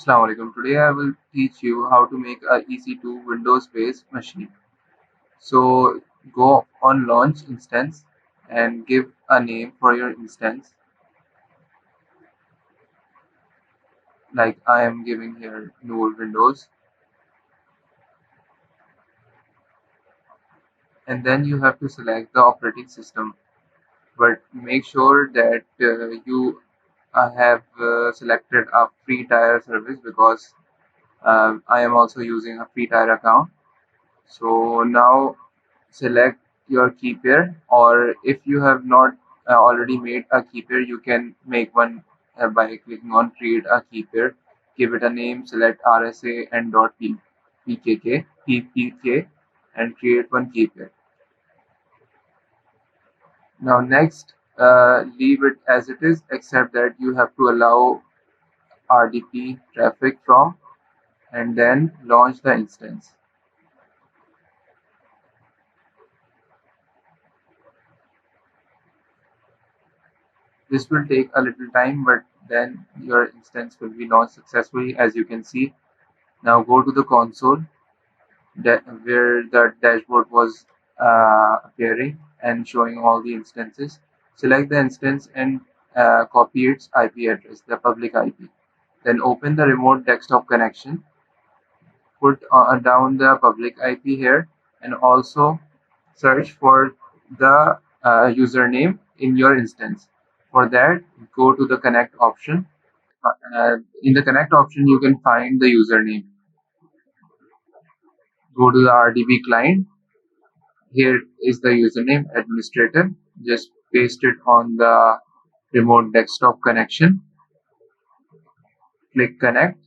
Assalamu alaikum. Today I will teach you how to make a EC2 Windows-based machine. So go on launch instance and give a name for your instance. Like I am giving here Noor Windows. And then you have to select the operating system. But make sure that you have selected a free tier service because I am also using a free tier account. So now select your key pair, or if you have not already made a key pair, you can make one by clicking on create a key pair. Give it a name, select RSA and .pkk and create one key pair. Now next, leave it as it is, except that you have to allow RDP traffic from and then launch the instance. This will take a little time, but then your instance will be launched successfully, as you can see. Now go to the console where the dashboard was appearing and showing all the instances. Select the instance and copy its IP address, the public IP. Then open the remote desktop connection. Put down the public IP here and also search for the username in your instance. For that, go to the connect option. In the connect option, you can find the username. Go to the RDB client. Here is the username administrator. Just paste it on the remote desktop connection. Click connect.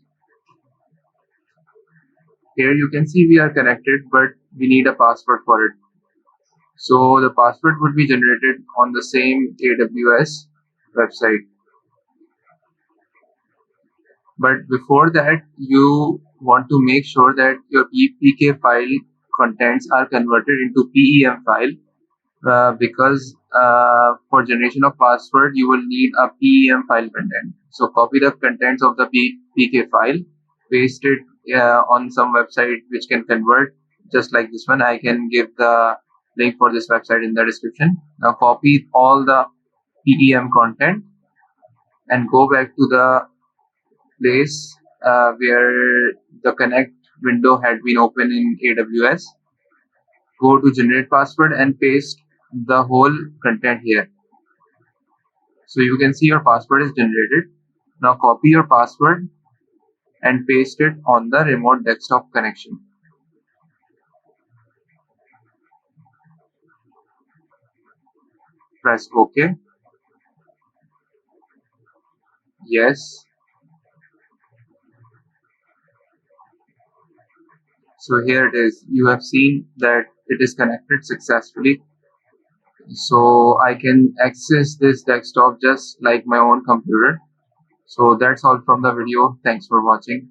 Here you can see we are connected, but we need a password for it. So the password would be generated on the same AWS website. But before that, you want to make sure that your PK file contents are converted into PEM file because for generation of password, you will need a PEM file content. So copy the contents of the PK file, paste it on some website which can convert, just like this one. I can give the link for this website in the description. Now copy all the PEM content and go back to the place where the connect window had been open in AWS. Go to generate password and paste the whole content here. So you can see your password is generated. Now copy your password and paste it on the remote desktop connection. Press OK. Yes. So here it is. You have seen that it is connected successfully. So I can access this desktop just like my own computer. So that's all from the video. Thanks for watching.